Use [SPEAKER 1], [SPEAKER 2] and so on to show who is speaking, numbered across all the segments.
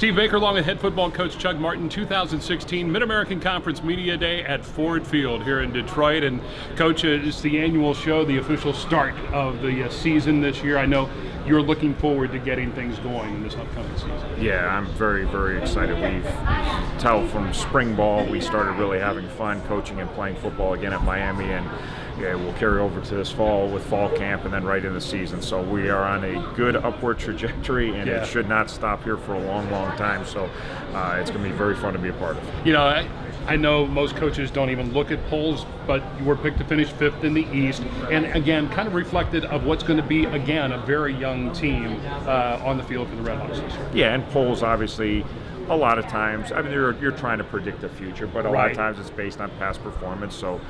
[SPEAKER 1] Steve Baker along with head football coach Chuck Martin, 2016 Mid-American Conference Media Day at Ford Field here in Detroit. And Coach, it's the annual show, the official start of the season this year. I know you're looking forward to getting things going in this upcoming season.
[SPEAKER 2] Yeah, I'm very, very excited. We've tell from spring ball we started really having fun coaching and playing football again at Miami, and yeah, we'll carry over to this fall with fall camp and then right in the season. So we are on a good upward trajectory, and it should not stop here for a long, long time. So it's going to be very fun to be a part of.
[SPEAKER 1] You know, I know most coaches don't even look at polls, but you were picked to finish 5th in the East, and again, kind of reflected of what's going to be, again, a very young team on the field for the Redhawks this year.
[SPEAKER 2] Yeah, and polls, obviously, a lot of times, I mean, you're trying to predict the future, but a lot of times it's based on past performance. So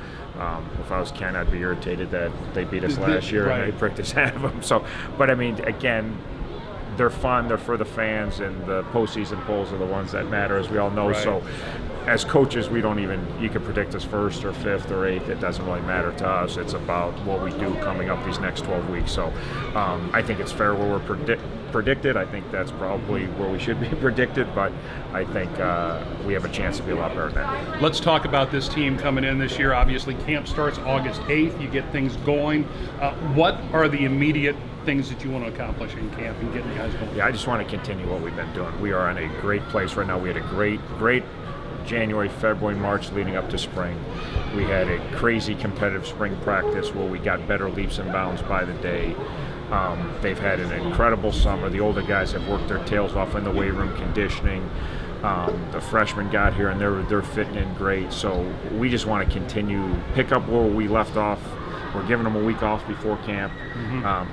[SPEAKER 2] if I was Ken, I'd be irritated that they beat us last year and they pricked us out of them. So, but I mean, again, they're fun, they're for the fans, and the postseason polls are the ones that matter, as we all know. So as coaches, we don't even, you can predict us 1st or 5th or 8th, it doesn't really matter to us. It's about what we do coming up these next 12 weeks. So I think it's fair where we're predicted. I think that's probably where we should be predicted, but I think we have a chance to be a lot better than that.
[SPEAKER 1] Let's talk about this team coming in this year. Obviously, camp starts August 8th. You get things going. What are the immediate things that you want to accomplish in camp and getting guys going?
[SPEAKER 2] Yeah, I just want to continue what we've been doing. We are in a great place right now. We had a great January, February, March leading up to spring. We had a crazy competitive spring practice where we got better leaps and bounds by the day. They've had an incredible summer. The older guys have worked their tails off in the weight room conditioning. The freshmen got here and they're fitting in great. So we just want to continue, pick up where we left off. We're giving them a week off before camp,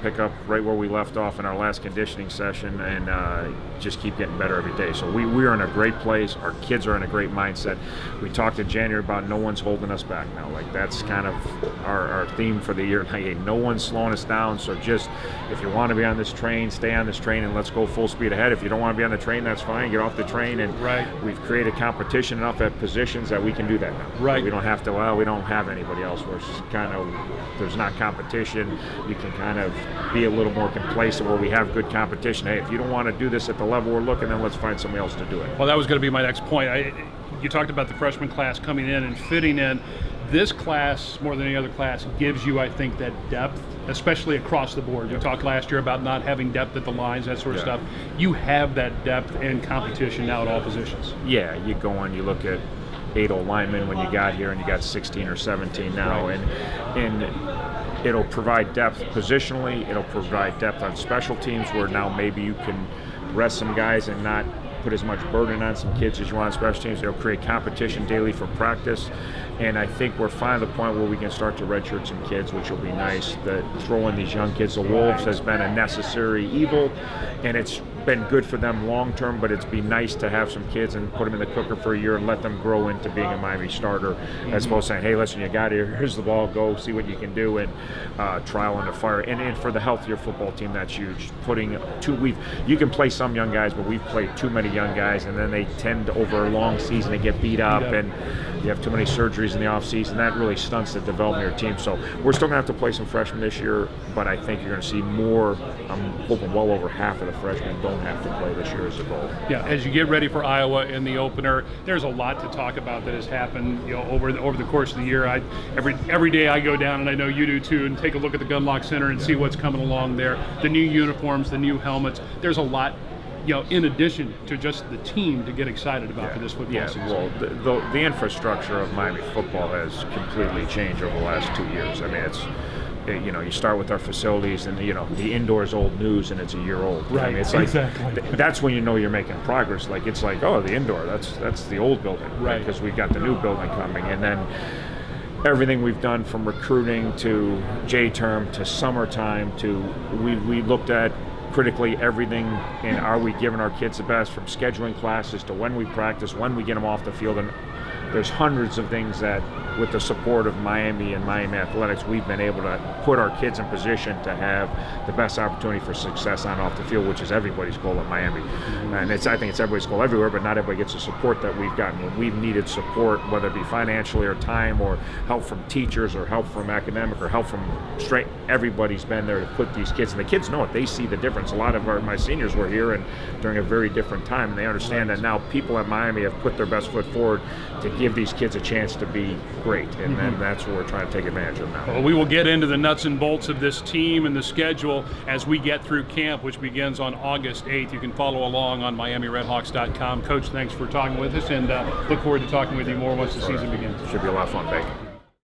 [SPEAKER 2] pick up right where we left off in our last conditioning session, and just keep getting better every day. So we are in a great place. Our kids are in a great mindset. We talked in January about no one's holding us back now. Like, that's kind of our theme for the year. Hey, no one's slowing us down. So just, if you want to be on this train, stay on this train and let's go full speed ahead. If you don't want to be on the train, that's fine. Get off the train. And we've created competition enough at positions that we can do that now. We don't have to, we don't have anybody else. We're just kind of, there's not competition. You can kind of be a little more complacent where we have good competition. Hey, if you don't want to do this at the level we're looking, then let's find somebody else to do it.
[SPEAKER 1] Well, that was going to be my next point. You talked about the freshman class coming in and fitting in. This class, more than any other class, gives you, I think, that depth, especially across the board. You talked last year about not having depth at the lines, that sort of stuff. You have that depth and competition now at all positions.
[SPEAKER 2] Yeah, you go on, you look at 8 old linemen when you got here, and you got 16 or 17 now, and it'll provide depth positionally. It'll provide depth on special teams, where now maybe you can rest some guys and not put as much burden on some kids as you want on special teams. It'll create competition daily for practice, and I think we're finally at the point where we can start to redshirt some kids, which will be nice. That throwing these young kids, the Wolves, has been a necessary evil, and it's been good for them long term, but it's be nice to have some kids and put them in the cooker for a year and let them grow into being a Miami starter, as opposed to saying, hey, listen, you got here, here's the ball, go see what you can do, and trial and fire. And for the healthier football team, that's huge. You can play some young guys, but we've played too many young guys, and then they tend to, over a long season, to get beat up, and you have too many surgeries in the off season. That really stunts the development of your team. So we're still going to have to play some freshmen this year, but I think you're going to see more. I'm hoping well over half of the freshmen don't have to play this year as a goal.
[SPEAKER 1] Yeah, as you get ready for Iowa in the opener, there's a lot to talk about that has happened, over the course of the year. Every day I go down, and I know you do too, and take a look at the Gunlock Center and see what's coming along there. The new uniforms, the new helmets. There's a lot, in addition to just the team to get excited about for this football season.
[SPEAKER 2] Well, the infrastructure of Miami football has completely changed over the last 2 years. I mean, it's, you start with our facilities, and the indoor is old news, and it's a year old.
[SPEAKER 1] Right.
[SPEAKER 2] I mean, it's exactly. That's when you know you're making progress. Like, it's like, oh, the indoor, that's the old building, right? Because we've got the new building coming, and then everything we've done from recruiting to J-term to summertime to we looked at critically everything, and are we giving our kids the best, from scheduling classes to when we practice, when we get them off the field, and there's hundreds of things that with the support of Miami and Miami Athletics, we've been able to put our kids in position to have the best opportunity for success on and off the field, which is everybody's goal at Miami. And I think it's everybody's goal everywhere, but not everybody gets the support that we've gotten. When we've needed support, whether it be financially or time or help from teachers or help from academic or help from straight, everybody's been there to put these kids, and the kids know it. They see the difference. A lot of my seniors were here and during a very different time, and they understand that now people at Miami have put their best foot forward to give these kids a chance to be great, and then that's what we're trying to take advantage of now.
[SPEAKER 1] Well, we will get into the nuts and bolts of this team and the schedule as we get through camp, which begins on August 8th. You can follow along on MiamiRedHawks.com. Coach, thanks for talking with us, and look forward to talking with you more once the season begins.
[SPEAKER 2] Should be a lot of fun, Bacon.